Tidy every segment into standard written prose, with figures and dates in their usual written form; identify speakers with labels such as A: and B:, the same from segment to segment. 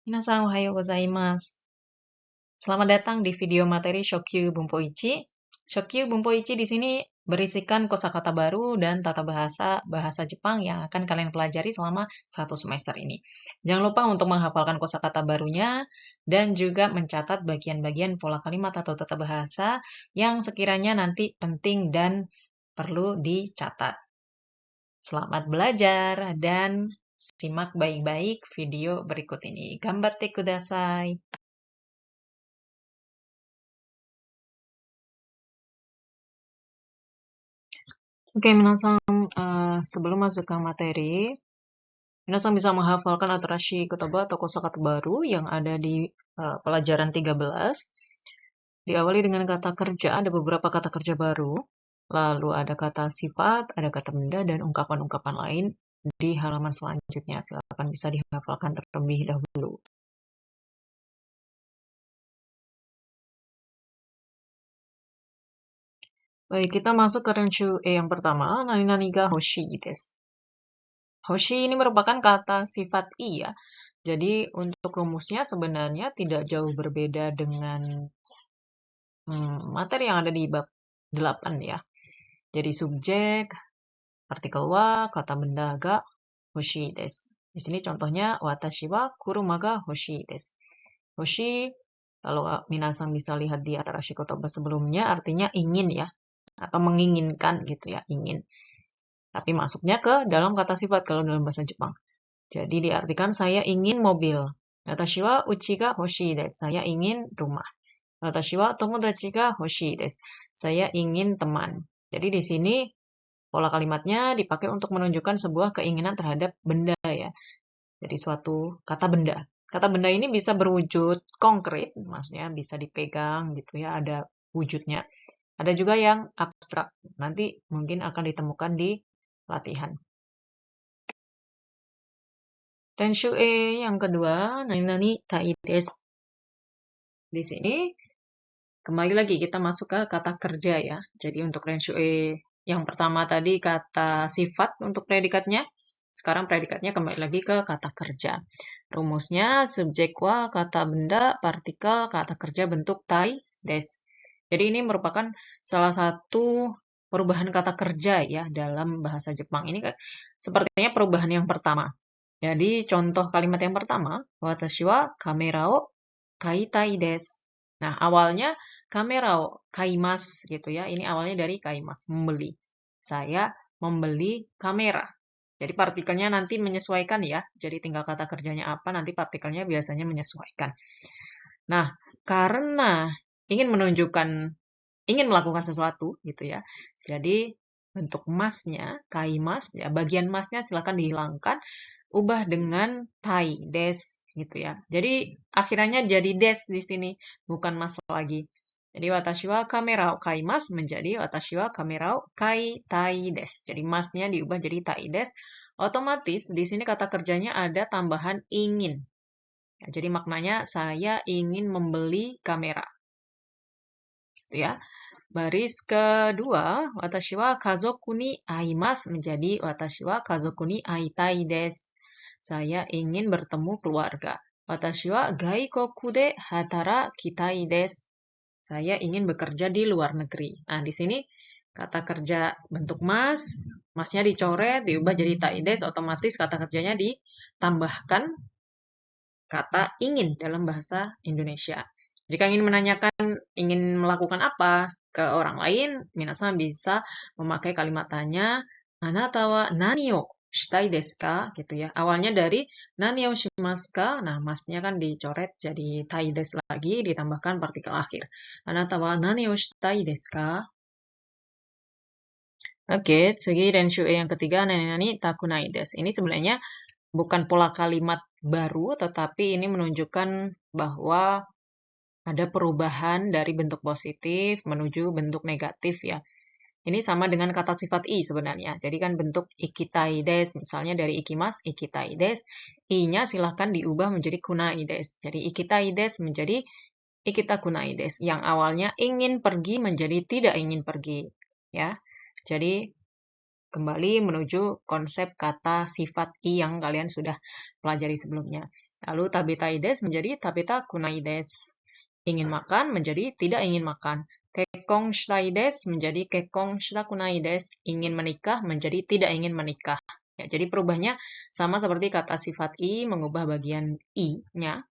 A: Minasan ohayo gozaimasu. Selamat datang di video materi Shokyu Bunpoichi. Shokyu Bunpoichi di sini berisikan kosakata baru dan tata bahasa bahasa Jepang yang akan kalian pelajari selama 1 semester ini. Jangan lupa untuk menghafalkan kosakata barunya dan juga mencatat bagian-bagian pola kalimat atau tata bahasa yang sekiranya nanti penting dan perlu dicatat. Selamat belajar dan simak baik-baik video berikut ini. Gambatte kudasai. Oke, minasan, sebelum masuk ke materi, minasan bisa menghafalkan atarashi kotoba atau kosakata baru yang ada di pelajaran 13. Diawali dengan kata kerja, ada beberapa kata kerja baru, lalu ada kata sifat, ada kata benda, dan ungkapan-ungkapan lain di halaman selanjutnya. Silakan bisa dihafalkan terlebih dahulu. Baik, kita masuk ke Renshu E yang pertama, nani-nani ga hoshii desu. Hoshi ini merupakan kata sifat i ya. Jadi untuk rumusnya sebenarnya tidak jauh berbeda dengan materi yang ada di bab 8 ya. Jadi subjek, artikel wa, kata benda ga hoshii desu. Di sini contohnya watashi wa kuruma ga hoshii desu. Hoshi, kalau minasan bisa lihat di atarashi kotoba sebelumnya artinya ingin ya, atau menginginkan gitu ya, ingin. Tapi masuknya ke dalam kata sifat kalau dalam bahasa Jepang. Jadi diartikan saya ingin mobil. Watashi wa uchi ga hoshii desu. Saya ingin rumah. Watashi wa tomodachi ga hoshii desu. Saya ingin teman. Jadi di sini pola kalimatnya dipakai untuk menunjukkan sebuah keinginan terhadap benda ya. Jadi suatu kata benda. Kata benda ini bisa berwujud konkret, maksudnya bisa dipegang gitu ya, ada wujudnya. Ada juga yang abstrak. Nanti mungkin akan ditemukan di latihan. Renshu E yang kedua, nani-nani tai desu. Di sini kembali lagi kita masuk ke kata kerja ya. Jadi untuk Renshu E yang pertama tadi kata sifat untuk predikatnya. Sekarang predikatnya kembali lagi ke kata kerja. Rumusnya subjek wa kata benda, partikel, kata kerja bentuk tai desu. Jadi ini merupakan salah satu perubahan kata kerja ya dalam bahasa Jepang. Ini sepertinya perubahan yang pertama. Jadi contoh kalimat yang pertama, watashi wa kamera o kaitai desu. Nah, awalnya kamera o kaimasu gitu ya. Ini awalnya dari kaimasu, membeli. Saya membeli kamera. Jadi partikelnya nanti menyesuaikan ya. Jadi tinggal kata kerjanya apa, nanti partikelnya biasanya menyesuaikan. Nah, karena ingin menunjukkan, ingin melakukan sesuatu gitu ya. Jadi bentuk masnya, kaimas, ya bagian masnya silakan dihilangkan, ubah dengan tai, des gitu ya. Jadi akhirnya jadi des di sini, bukan mas lagi. Jadi watashi wa kamera o kaimasu menjadi watashi wa kamera o kaitai desu. Jadi masnya diubah jadi tai desu. Otomatis di sini kata kerjanya ada tambahan ingin. Ya, jadi maknanya saya ingin membeli kamera. Gitu ya. Baris kedua, watashi wa kazoku ni aimasu menjadi watashi wa kazoku ni aitai desu. Saya ingin bertemu keluarga. Watashi wa gaikoku de hatarakitai desu. Saya ingin bekerja di luar negeri. Nah, di sini kata kerja bentuk mas, masnya dicoret, diubah jadi tai desu, otomatis kata kerjanya ditambahkan kata ingin dalam bahasa Indonesia. Jika ingin menanyakan, ingin melakukan apa ke orang lain, minasan bisa memakai kalimat tanya, anata wa nani o shitai desu ka? Gitu ya. Awalnya dari nani o shimasu ka? Nah, masnya kan dicoret jadi tai desu lagi, ditambahkan partikel akhir. Anata wa nani o shitai desu ka? Oke, segi Renshu E yang ketiga, nani-nani takunai desu. Ini sebenarnya bukan pola kalimat baru, tetapi ini menunjukkan bahwa ada perubahan dari bentuk positif menuju bentuk negatif ya. Ini sama dengan kata sifat i sebenarnya. Jadi kan bentuk ikitai desu, misalnya dari ikimas, ikitai desu. I-nya silahkan diubah menjadi kunai desu. Jadi ikitai desu menjadi ikita kunai desu. Yang awalnya ingin pergi menjadi tidak ingin pergi. Ya. Jadi kembali menuju konsep kata sifat i yang kalian sudah pelajari sebelumnya. Lalu tabetai desu menjadi tabeta kunai desu. Ingin makan menjadi tidak ingin makan. Kekkon shitai desu menjadi kekkon shitakunai desu. Ingin menikah menjadi tidak ingin menikah. Ya, jadi perubahannya sama seperti kata sifat i mengubah bagian i-nya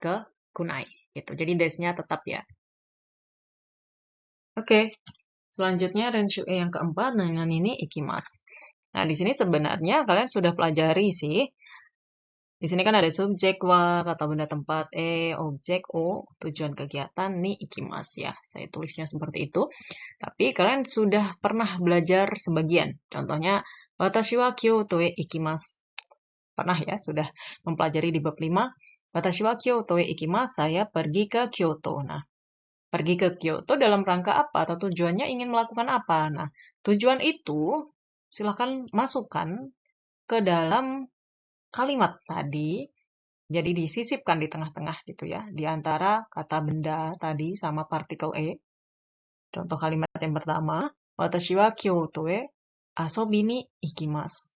A: ke kunai. Gitu. Jadi desu-nya tetap ya. Oke, selanjutnya renshu yang keempat dengan ini ikimasu. Nah, di sini sebenarnya kalian sudah pelajari sih. Di sini kan ada subjek wa, kata benda tempat objek o, tujuan kegiatan ni ikimasu ya. Saya tulisnya seperti itu. Tapi kalian sudah pernah belajar sebagian. Contohnya watashi wa kyoto e ikimasu. Pernah ya, sudah mempelajari di bab 5. Watashi wa kyoto e ikimasu, saya pergi ke Kyoto. Nah, pergi ke Kyoto dalam rangka apa atau tujuannya ingin melakukan apa? Nah, tujuan itu silahkan masukkan ke dalam kalimat tadi. Jadi disisipkan di tengah-tengah gitu ya, di antara kata benda tadi sama partikel e. Contoh kalimat yang pertama, watashi wa Kyoto e asobi ni ikimasu.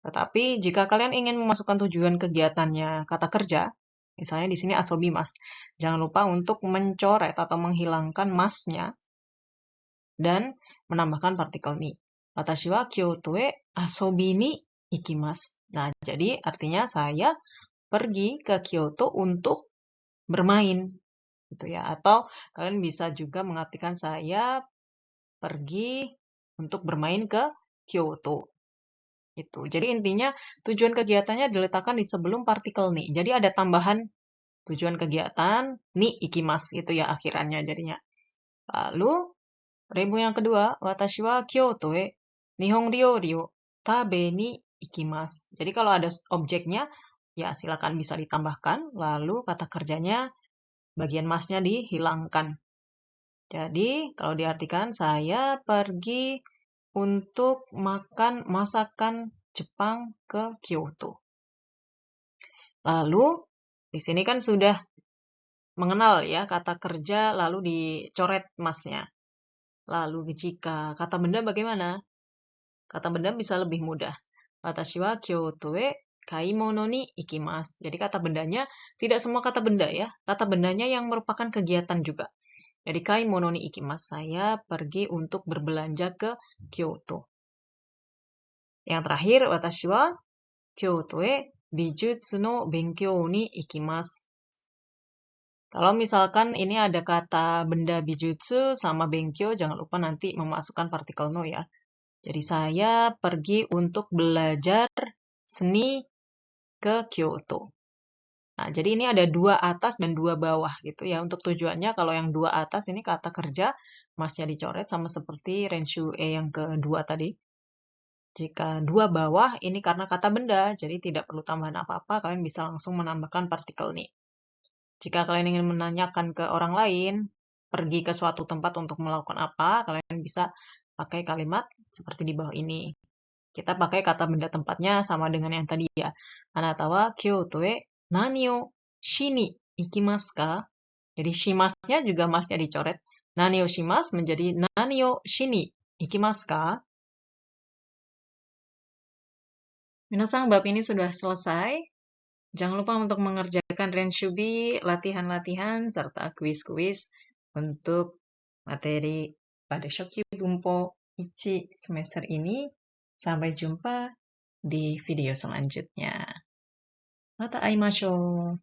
A: Tetapi jika kalian ingin memasukkan tujuan kegiatannya kata kerja, misalnya di sini asobi mas, jangan lupa untuk mencoret atau menghilangkan masnya dan menambahkan partikel ni. Watashi wa Kyoto e asobi ni ikimasu. Nah, jadi artinya saya pergi ke Kyoto untuk bermain gitu ya. Atau kalian bisa juga mengartikan saya pergi untuk bermain ke Kyoto. Gitu. Jadi intinya tujuan kegiatannya diletakkan di sebelum partikel ni. Jadi ada tambahan tujuan kegiatan ni ikimasu itu ya akhirannya jadinya. Lalu remu yang kedua, watashi wa Kyoto e nihon ryori o tabe ni ikimasu. Jadi kalau ada objeknya ya silakan bisa ditambahkan, lalu kata kerjanya bagian masnya dihilangkan. Jadi kalau diartikan saya pergi untuk makan masakan Jepang ke Kyoto. Lalu di sini kan sudah mengenal ya kata kerja lalu dicoret masnya. Lalu jika kata benda bagaimana? Kata benda bisa lebih mudah. Watashi wa Kyoto e kaimono ni ikimasu. Jadi kata bendanya tidak semua kata benda ya. Kata bendanya yang merupakan kegiatan juga. Jadi kaimono ni ikimasu, saya pergi untuk berbelanja ke Kyoto. Yang terakhir, watashi wa Kyoto e bijutsu no benkyou ni ikimasu. Kalau misalkan ini ada kata benda bijutsu sama benkyou, jangan lupa nanti memasukkan partikel no ya. Jadi saya pergi untuk belajar seni ke Kyoto. Nah, jadi ini ada 2 atas dan 2 bawah gitu ya. Untuk tujuannya kalau yang 2 atas ini kata kerja, masnya dicoret sama seperti renshu E yang kedua tadi. Jika 2 bawah, ini karena kata benda, jadi tidak perlu tambahan apa-apa, kalian bisa langsung menambahkan partikel ni. Jika kalian ingin menanyakan ke orang lain, pergi ke suatu tempat untuk melakukan apa, kalian bisa pakai kalimat seperti di bawah ini. Kita pakai kata benda tempatnya sama dengan yang tadi ya. Anata wa Kyoto e nani o shi ni ikimasu ka? Jadi shimasnya juga masnya dicoret. Nani o shimasu menjadi nani o shi ni ikimasu ka? Minasang, bab ini sudah selesai. Jangan lupa untuk mengerjakan renshubi, latihan-latihan, serta kuis-kuis untuk materi pada Shokyu Bunpo 1 semester ini. Sampai jumpa di video selanjutnya. Mata aimashou.